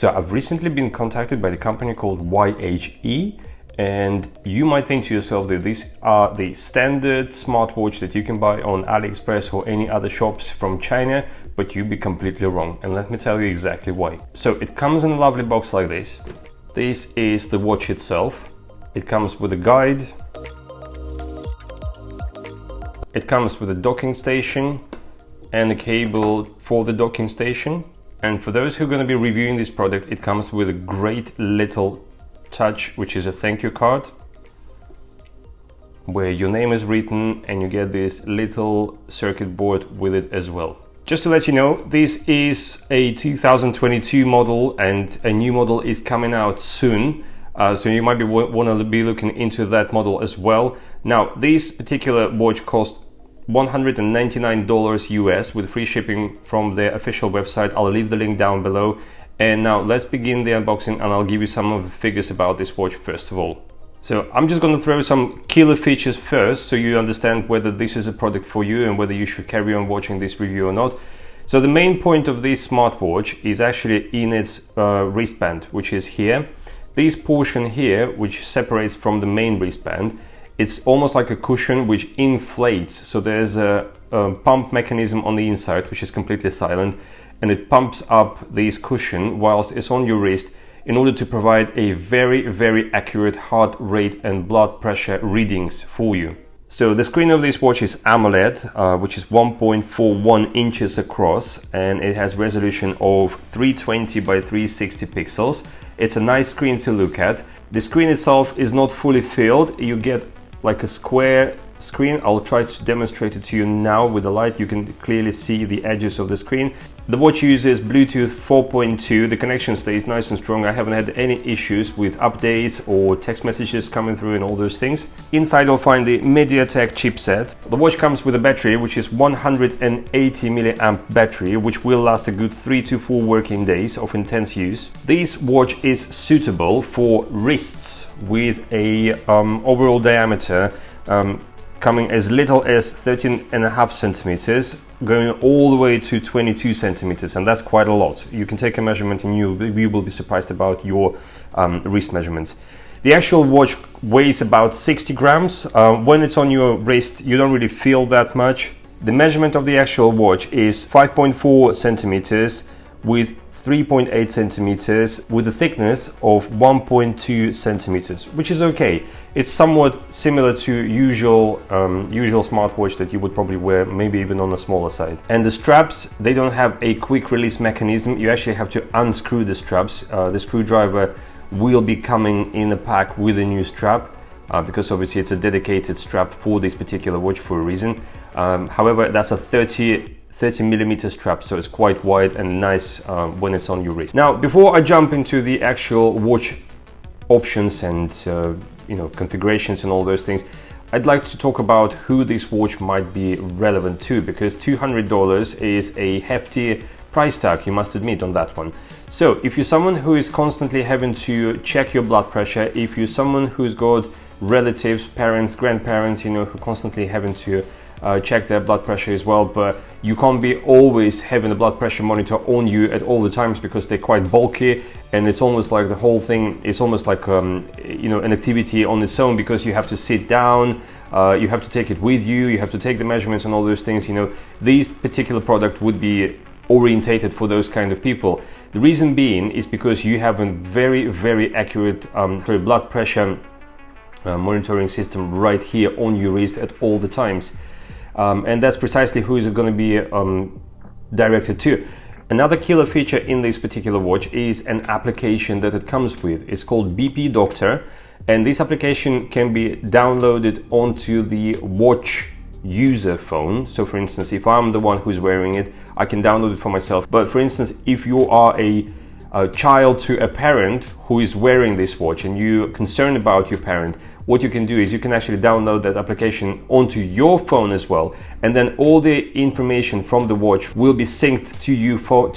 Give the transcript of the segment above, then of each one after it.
So I've recently been contacted by the company called YHE, and you might think to yourself that these are the standard smartwatch that you can buy on AliExpress or any other shops from China, but you'd be completely wrong. And let me tell you exactly why. So it comes in a lovely box like this. This is the watch itself. It comes with a guide. It comes with a docking station and a cable for the docking station. And for those who are going to be reviewing this product, it comes with a great little touch, which is a thank you card, where your name is written and you get this little circuit board with it as well. Just to let you know, this is a 2022 model and a new model is coming out soon. So you might want to be looking into that model as well. Now, this particular watch costs $199 US with free shipping from their official website. I'll leave the link down below. And now let's begin the unboxing, and I'll give you some of the figures about this watch first of all. So I'm just going to throw some killer features first so you understand whether this is a product for you and whether you should carry on watching this review or not. So the main point of this smartwatch is actually in its wristband, which is here. This portion here, which separates from the main wristband, it's almost like a cushion which inflates. So there's a pump mechanism on the inside, which is completely silent, and it pumps up this cushion whilst it's on your wrist in order to provide a very accurate heart rate and blood pressure readings for you. So the screen of this watch is AMOLED, which is 1.41 inches across, and it has resolution of 320 by 360 pixels. It's a nice screen to look at. The screen itself is not fully filled. You get like a square screen. I'll try to demonstrate it to you now with the light. You can clearly see the edges of the screen. The watch uses Bluetooth 4.2. The connection stays nice and strong. I haven't had any issues with updates or text messages coming through and all those things. Inside you'll find the MediaTek chipset. The watch comes with a battery which is 180 milliamp battery, which will last a good 3 to 4 working days of intense use. This watch is suitable for wrists with a overall diameter coming as little as 13.5 centimeters, going all the way to 22 centimeters, and that's quite a lot. You can take a measurement and you will be surprised about your wrist measurements. The actual watch weighs about 60 grams. When it's on your wrist, you don't really feel that much. The measurement of the actual watch is 5.4 centimeters with 3.8 centimeters with a thickness of 1.2 centimeters, which is okay. It's somewhat similar to usual smartwatch that you would probably wear, maybe even on a smaller side. And the straps, they don't have a quick release mechanism. You actually have to unscrew the straps. The screwdriver will be coming in a pack with a new strap, because obviously it's a dedicated strap for this particular watch for a reason. However, that's a 30 millimeter strap, so it's quite wide and nice when it's on your wrist. Now, before I jump into the actual watch options and configurations and all those things, I'd like to talk about who this watch might be relevant to, because $200 is a hefty price tag, you must admit, on that one. So if you're someone who is constantly having to check your blood pressure, if you're someone who's got relatives, parents, grandparents, who constantly having to check their blood pressure as well, but you can't be always having a blood pressure monitor on you at all the times because they're quite bulky, and it's almost like the whole thing is almost like an activity on its own, because you have to sit down, you have to take it with you, you have to take the measurements and all those things. This particular product would be orientated for those kind of people. The reason being is because you have a very accurate blood pressure monitoring system right here on your wrist at all the times. And that's precisely who is going to be directed to. Another killer feature in this particular watch is an application that it comes with. It's called BP Doctor, and this application can be downloaded onto the watch user phone. So for instance, if I'm the one who's wearing it, I can download it for myself. But for instance, if you are a child to a parent who is wearing this watch and you're concerned about your parent, what you can do is you can actually download that application onto your phone as well, and then all the information from the watch will be synced to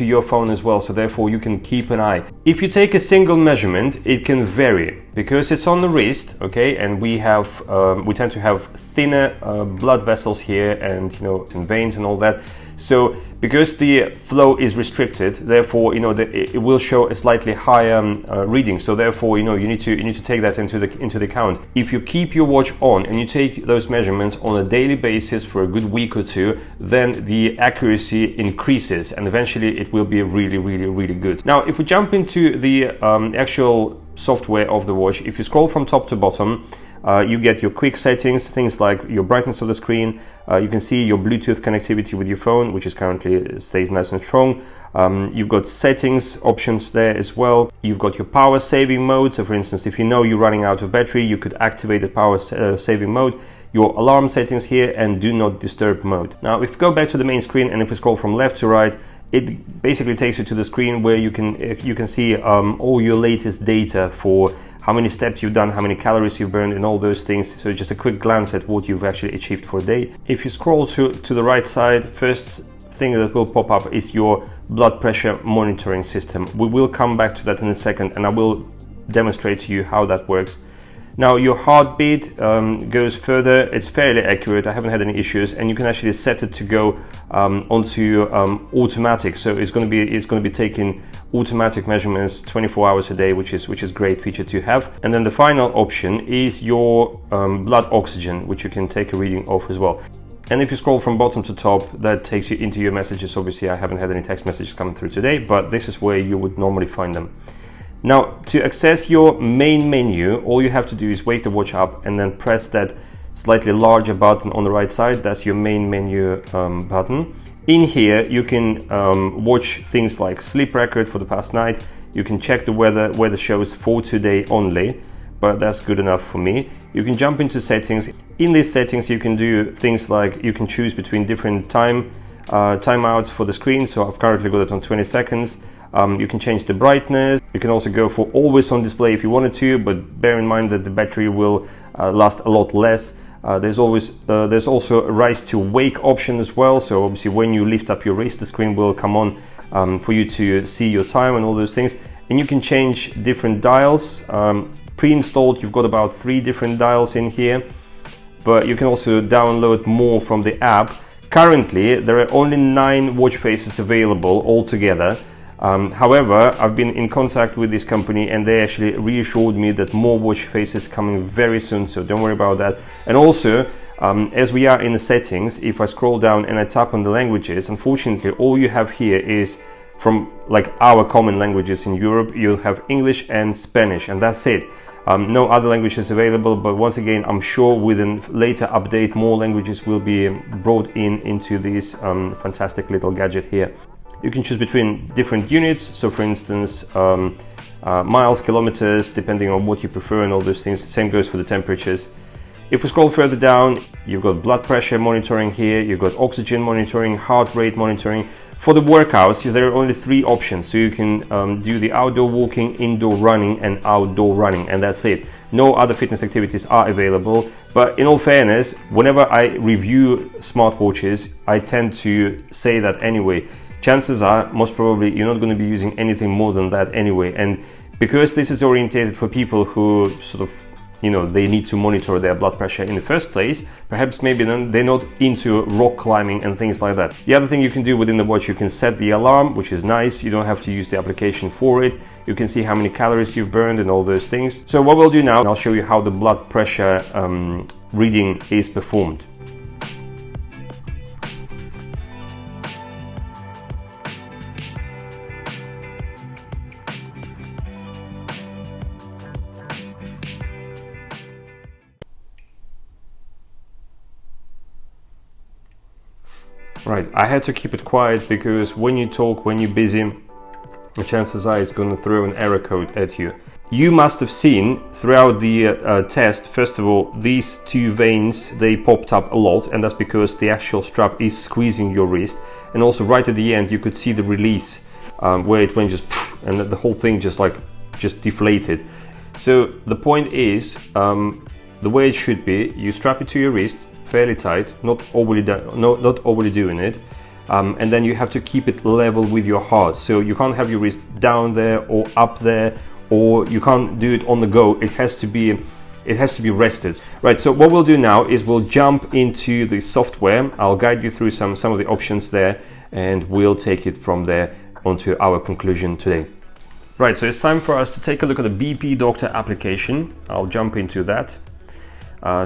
your phone as well, so therefore you can keep an eye. If you take a single measurement, it can vary because it's on the wrist, okay, and we tend to have thinner blood vessels here and and veins and all that. So because the flow is restricted, therefore, it will show a slightly higher reading. So therefore, you need to take that into the account. If you keep your watch on and you take those measurements on a daily basis for a good week or two, then the accuracy increases and eventually it will be really, really, really good. Now, if we jump into the actual software of the watch, if you scroll from top to bottom, you get your quick settings, things like your brightness of the screen. You can see your Bluetooth connectivity with your phone, which is currently stays nice and strong. You've got settings options there as well. You've got your power saving mode. So for instance, if you know you're running out of battery, you could activate the power saving mode. Your alarm settings here and do not disturb mode. Now, if we go back to the main screen and if we scroll from left to right, it basically takes you to the screen where you can see all your latest data for how many steps you've done, how many calories you've burned, and all those things. So just a quick glance at what you've actually achieved for a day. If you scroll to the right side, first thing that will pop up is your blood pressure monitoring system. We will come back to that in a second, and I will demonstrate to you how that works. Now, your heartbeat goes further. It's fairly accurate. I haven't had any issues, and you can actually set it to go onto automatic. So it's going to be taking automatic measurements 24 hours a day, which is great feature to have. And then the final option is your blood oxygen, which you can take a reading of as well. And if you scroll from bottom to top, that takes you into your messages. Obviously, I haven't had any text messages coming through today, but this is where you would normally find them. Now, to access your main menu, all you have to do is wake the watch up and then press that slightly larger button on the right side. That's your main menu button. In here, you can watch things like sleep record for the past night. You can check the weather shows for today only, but that's good enough for me. You can jump into settings. In these settings, you can do things like you can choose between different timeouts for the screen. So I've currently got it on 20 seconds. You can change the brightness. You can also go for always on display if you wanted to, but bear in mind that the battery will last a lot less. There's also a rise to wake option as well. So obviously when you lift up your wrist, the screen will come on for you to see your time and all those things. And you can change different dials. Pre-installed, you've got about 3 different dials in here, but you can also download more from the app. Currently, there are only 9 watch faces available altogether. However, I've been in contact with this company and they actually reassured me that more watch faces coming very soon, so don't worry about that. And also, as we are in the settings, if I scroll down and I tap on the languages, unfortunately all you have here is from like our common languages in Europe. You'll have English and Spanish, and that's it. No other languages available, but once again, I'm sure with a later update more languages will be brought into this fantastic little gadget here. You can choose between different units, so for instance miles, kilometers, depending on what you prefer and all those things. The same goes for the temperatures. If we scroll further down, you've got blood pressure monitoring here, you've got oxygen monitoring, heart rate monitoring. For the workouts, there are only 3 options, so you can do the outdoor walking, indoor running and outdoor running, and that's it. No other fitness activities are available, but in all fairness, whenever I review smartwatches, I tend to say that anyway. Chances are, most probably, you're not going to be using anything more than that anyway. And because this is orientated for people who sort of, they need to monitor their blood pressure in the first place, perhaps maybe then they're not into rock climbing and things like that. The other thing you can do within the watch, you can set the alarm, which is nice. You don't have to use the application for it. You can see how many calories you've burned and all those things. So what we'll do now, I'll show you how the blood pressure reading is performed. Right, I had to keep it quiet because when you talk, when you're busy, the chances are it's going to throw an error code at you. You must have seen throughout the test, first of all, these 2 veins, they popped up a lot, and that's because the actual strap is squeezing your wrist. And also right at the end, you could see the release where it went just poof, and the whole thing just deflated. So the point is, the way it should be, you strap it to your wrist fairly tight, not overly doing it, and then you have to keep it level with your heart. So you can't have your wrist down there or up there, or you can't do it on the go. It has to be it has to be rested. Right, so what we'll do now is we'll jump into the software. I'll guide you through some of the options there, and we'll take it from there onto our conclusion today. Right, so it's time for us to take a look at the BP Doctor application. I'll jump into that.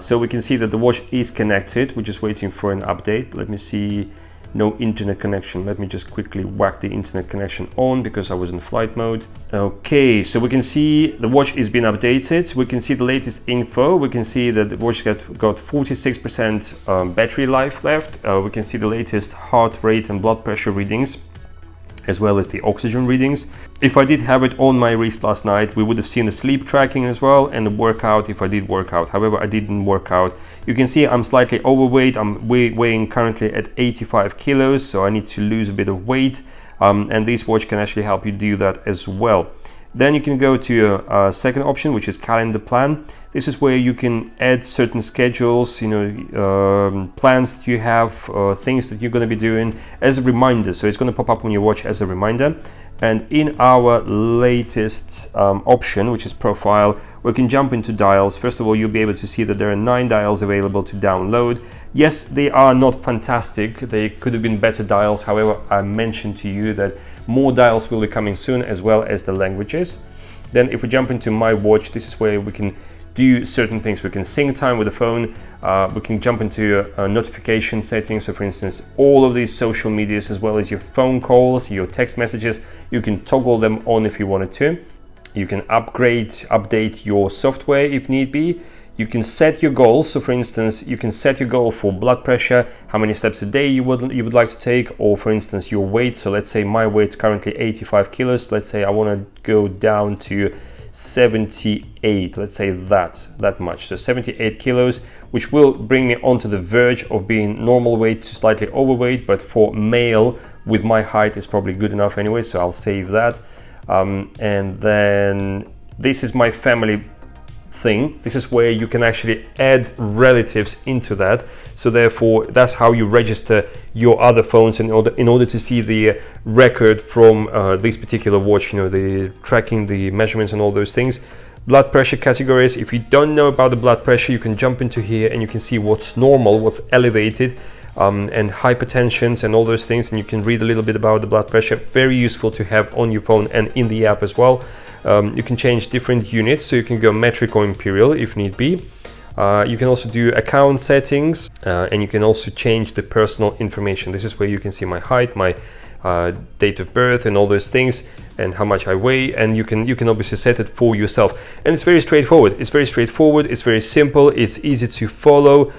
So we can see that the watch is connected. We're just waiting for an update. Let me see, no internet connection. Let me just quickly whack the internet connection on because I was in flight mode. Okay, so we can see the watch is being updated. We can see the latest info. We can see that the watch got 46% battery life left. We can see the latest heart rate and blood pressure readings, as well as the oxygen readings. If I did have it on my wrist last night, we would have seen the sleep tracking as well, and the workout if I did work out. However, I didn't work out. You can see I'm slightly overweight. I'm weighing currently at 85 kilos, so I need to lose a bit of weight, and this watch can actually help you do that as well. Then you can go to a second option, which is calendar plan. This is where you can add certain schedules, plans that you have, things that you're going to be doing as a reminder. So it's going to pop up on your watch as a reminder. And in our latest option, which is profile, we can jump into dials. First of all, you'll be able to see that there are 9 dials available to download. Yes, they are not fantastic. They could have been better dials. However, I mentioned to you that more dials will be coming soon, as well as the languages. Then if we jump into my watch, this is where we can do certain things. We can sync time with the phone. We can jump into notification settings. So for instance, all of these social medias, as well as your phone calls, your text messages, you can toggle them on if you wanted to. You can update your software if need be. You can set your goals. So for instance, you can set your goal for blood pressure, how many steps a day you would like to take, or for instance, your weight. So let's say my weight's currently 85 kilos. Let's say I want to go down to 78, let's say that much. So 78 kilos, which will bring me onto the verge of being normal weight to slightly overweight, but for male with my height is probably good enough anyway, so I'll save that. And then this is my family thing. This is where you can actually add relatives into that. So therefore, that's how you register your other phones in order to see the record from this particular watch, the tracking, the measurements and all those things. Blood pressure categories. If you don't know about the blood pressure, you can jump into here and you can see what's normal, what's elevated, and hypertensions and all those things, and you can read a little bit about the blood pressure. Very useful to have on your phone and in the app as well. You can change different units, so you can go metric or imperial if need be. You can also do account settings, and you can also change the personal information. This is where you can see my height, my date of birth and all those things, and how much I weigh, and you can obviously set it for yourself. And it's very straightforward. It's very simple, it's easy to follow,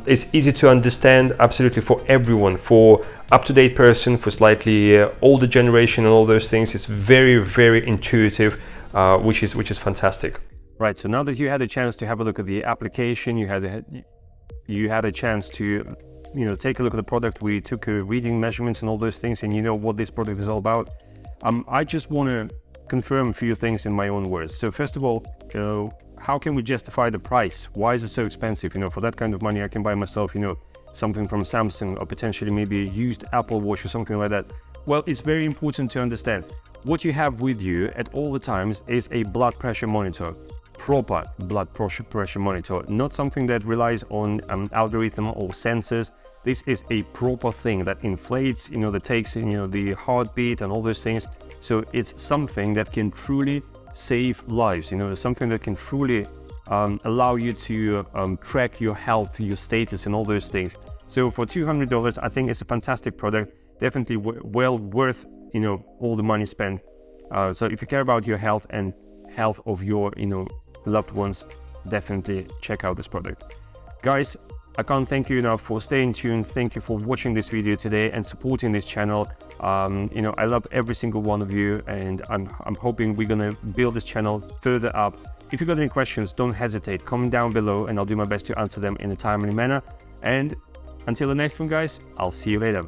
it's easy to understand, absolutely for everyone, for up-to-date person, for slightly older generation and all those things. It's very intuitive, which is fantastic. Right, so now that you had a chance to have a look at the application, you had a chance to take a look at the product. We took reading measurements and all those things, and you know what this product is all about. I just want to confirm a few things in my own words. So first of all, how can we justify the price? Why is it so expensive? For that kind of money, I can buy myself, something from Samsung, or potentially maybe a used Apple Watch or something like that. Well, it's very important to understand what you have with you at all the times is a blood pressure monitor. Proper blood pressure monitor, not something that relies on an algorithm or sensors. This is a proper thing that inflates, that takes in, the heartbeat and all those things. So it's something that can truly save lives, something that can truly allow you to track your health, your status and all those things. So for $200, I think it's a fantastic product, definitely well worth, all the money spent. So if you care about your health and health of your, loved ones, definitely check out this product. Guys, I can't thank you enough for staying tuned. Thank you for watching this video today and supporting this channel. I love every single one of you, and I'm hoping we're gonna build this channel further up. If you've got any questions, don't hesitate, comment down below and I'll do my best to answer them in a timely manner. And until the next one, guys, I'll see you later.